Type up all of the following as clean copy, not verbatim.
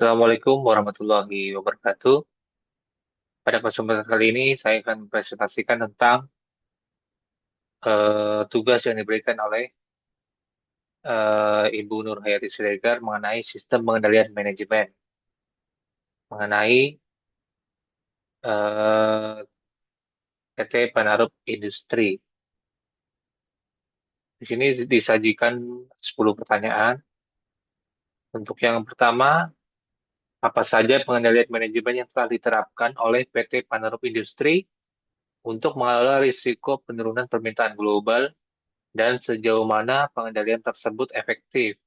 Assalamualaikum warahmatullahi wabarakatuh. Pada kesempatan kali ini saya akan mempresentasikan tentang tugas yang diberikan oleh Ibu Nur Hayati Siregar mengenai sistem pengendalian manajemen, mengenai eh, PT Penarup Industri. Di sini disajikan 10 pertanyaan. Untuk yang pertama, apa saja pengendalian manajemen yang telah diterapkan oleh PT Penarup Industri untuk mengelola risiko penurunan permintaan global dan sejauh mana pengendalian tersebut efektif?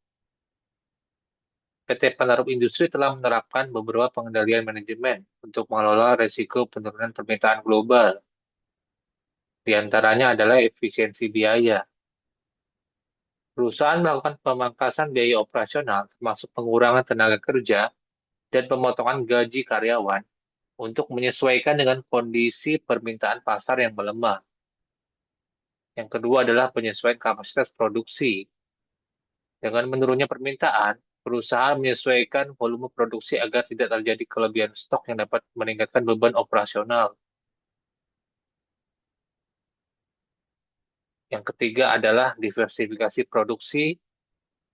PT Penarup Industri telah menerapkan beberapa pengendalian manajemen untuk mengelola risiko penurunan permintaan global. Di antaranya adalah efisiensi biaya. Perusahaan melakukan pemangkasan biaya operasional, termasuk pengurangan tenaga kerja dan pemotongan gaji karyawan untuk menyesuaikan dengan kondisi permintaan pasar yang melemah. Yang kedua adalah penyesuaian kapasitas produksi. Dengan menurunnya permintaan, perusahaan menyesuaikan volume produksi agar tidak terjadi kelebihan stok yang dapat meningkatkan beban operasional. Yang ketiga adalah diversifikasi produksi,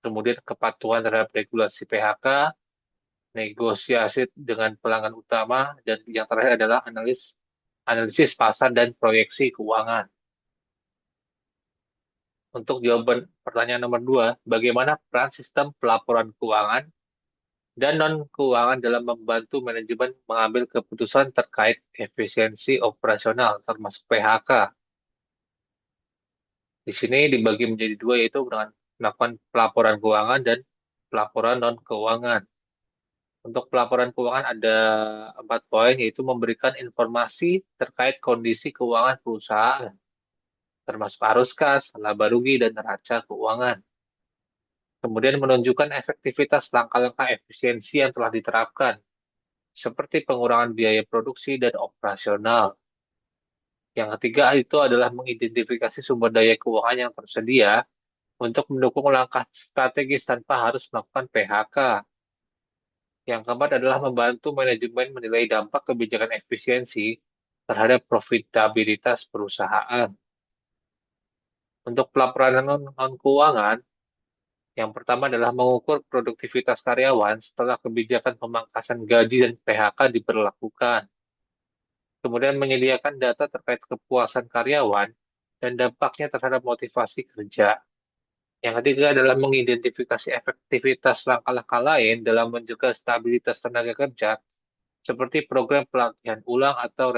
kemudian kepatuhan terhadap regulasi PHK, negosiasi dengan pelanggan utama, dan yang terakhir adalah analisis pasar dan proyeksi keuangan. Untuk jawaban pertanyaan nomor dua, bagaimana peran sistem pelaporan keuangan dan non-keuangan dalam membantu manajemen mengambil keputusan terkait efisiensi operasional, termasuk PHK? Di sini dibagi menjadi dua, yaitu dengan melakukan pelaporan keuangan dan pelaporan non-keuangan. Untuk pelaporan keuangan ada 4 poin, yaitu memberikan informasi terkait kondisi keuangan perusahaan, termasuk arus kas, laba rugi, dan neraca keuangan. Kemudian menunjukkan efektivitas langkah-langkah efisiensi yang telah diterapkan, seperti pengurangan biaya produksi dan operasional. Yang ketiga itu adalah mengidentifikasi sumber daya keuangan yang tersedia untuk mendukung langkah strategis tanpa harus melakukan PHK. Yang keempat adalah membantu manajemen menilai dampak kebijakan efisiensi terhadap profitabilitas perusahaan. Untuk pelaporan non-keuangan, yang pertama adalah mengukur produktivitas karyawan setelah kebijakan pemangkasan gaji dan PHK diberlakukan. Kemudian menyediakan data terkait kepuasan karyawan dan dampaknya terhadap motivasi kerja. Yang ketiga adalah mengidentifikasi efektivitas langkah-langkah lain dalam menjaga stabilitas tenaga kerja, seperti program pelatihan ulang atau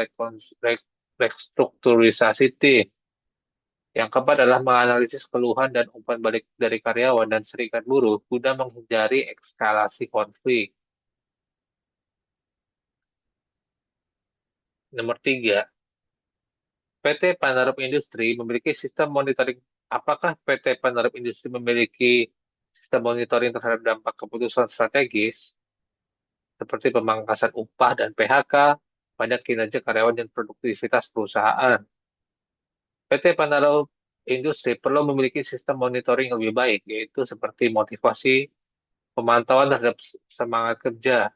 restrukturisasi tim. Yang keempat adalah menganalisis keluhan dan umpan balik dari karyawan dan serikat buruh guna menghindari eskalasi konflik. Nomor tiga, PT Penarup Industri memiliki sistem monitoring. Apakah PT Penarup Industri memiliki sistem monitoring terhadap dampak keputusan strategis seperti pemangkasan upah dan PHK pada kinerja karyawan dan produktivitas perusahaan? PT Penarup Industri perlu memiliki sistem monitoring yang lebih baik, yaitu seperti motivasi, pemantauan terhadap semangat kerja,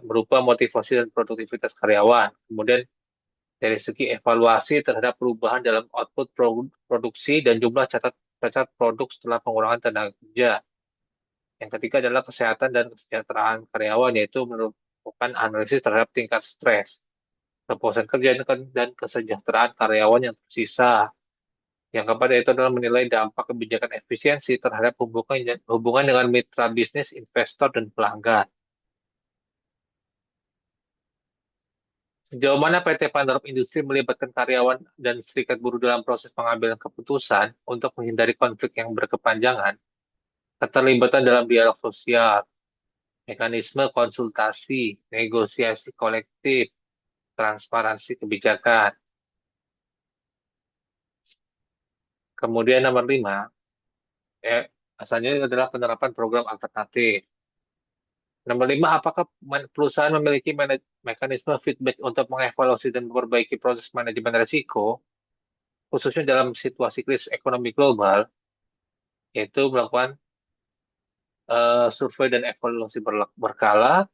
berupa motivasi dan produktivitas karyawan. Kemudian dari segi evaluasi terhadap perubahan dalam output produksi dan jumlah cacat produk setelah pengurangan tenaga kerja. Yang ketiga adalah kesehatan dan kesejahteraan karyawan, yaitu melakukan analisis terhadap tingkat stres, kepuasan kerja, dan kesejahteraan karyawan yang tersisa. Yang keempat yaitu adalah menilai dampak kebijakan efisiensi terhadap hubungan dengan mitra bisnis, investor, dan pelanggan. Sejauh mana PT Penarup Industri melibatkan karyawan dan serikat buruh dalam proses pengambilan keputusan untuk menghindari konflik yang berkepanjangan, keterlibatan dalam dialog sosial, mekanisme konsultasi, negosiasi kolektif, transparansi kebijakan. Kemudian nomor 5, asalnya adalah penerapan program alternatif. Nomor 5, apakah perusahaan memiliki mekanisme feedback untuk mengevaluasi dan memperbaiki proses manajemen risiko, khususnya dalam situasi krisis ekonomi global, yaitu melakukan survei dan evaluasi berkala,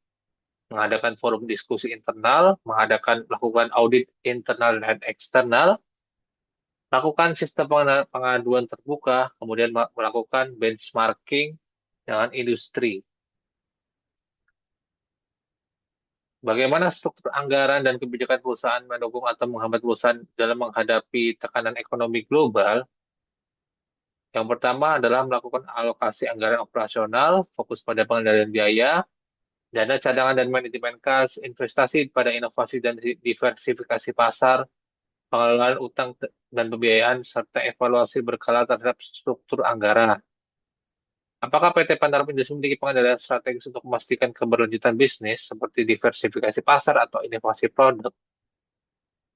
mengadakan forum diskusi internal, melakukan audit internal dan eksternal, lakukan sistem pengaduan terbuka, kemudian melakukan benchmarking dengan industri. Bagaimana struktur anggaran dan kebijakan perusahaan mendukung atau menghambat perusahaan dalam menghadapi tekanan ekonomi global? Yang pertama adalah melakukan alokasi anggaran operasional, fokus pada pengendalian biaya, dana cadangan dan manajemen kas, investasi pada inovasi dan diversifikasi pasar, pengelolaan utang dan pembiayaan, serta evaluasi berkala terhadap struktur anggaran. Apakah PT Pantarum Industri memiliki pengendalian strategis untuk memastikan keberlanjutan bisnis seperti diversifikasi pasar atau inovasi produk?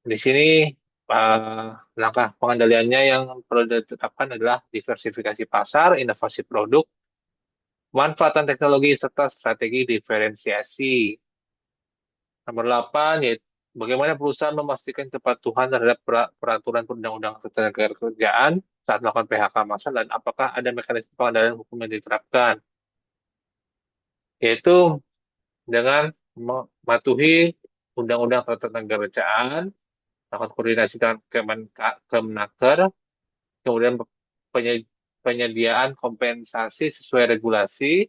Di sini eh, langkah pengendaliannya yang perlu ditetapkan adalah diversifikasi pasar, inovasi produk, manfaatan teknologi, serta strategi diferensiasi. Nomor 8, yaitu bagaimana perusahaan memastikan kepatuhan terhadap peraturan perundang-undangan ketenagakerjaan saat melakukan PHK massal dan apakah ada mekanisme pengendalian hukum yang diterapkan, yaitu dengan mematuhi Undang-Undang Ketenagakerjaan, melakukan koordinasi dengan Kemenaker, kemudian penyediaan kompensasi sesuai regulasi,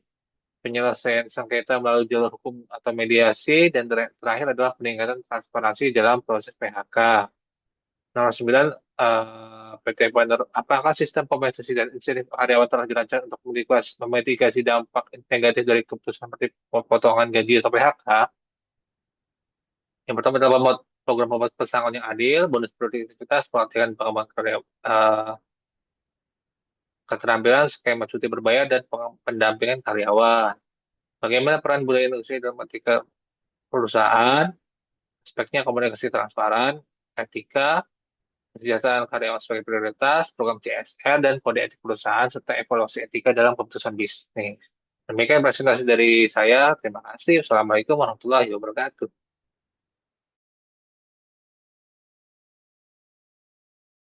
penyelesaian sengketa melalui jalur hukum atau mediasi, dan terakhir adalah peningkatan transparansi dalam proses PHK. Nomor 9, PT Bandar, apakah sistem kompensasi dan insentif karyawan telah dirancang untuk memitigasi dampak negatif dari keputusan seperti potongan gaji atau PHK? Yang pertama adalah program pesangon yang adil, bonus produktivitas, pelatihan pengembangan keterampilan, skema cuti berbayar, dan pendampingan karyawan. Bagaimana peran budaya industri dalam etika perusahaan? Aspeknya komunikasi transparan, etika, kesejahteraan karyawan sebagai prioritas, program CSR, dan kode etik perusahaan, serta evaluasi etika dalam keputusan bisnis. Demikian presentasi dari saya. Terima kasih. Wassalamualaikum warahmatullahi wabarakatuh.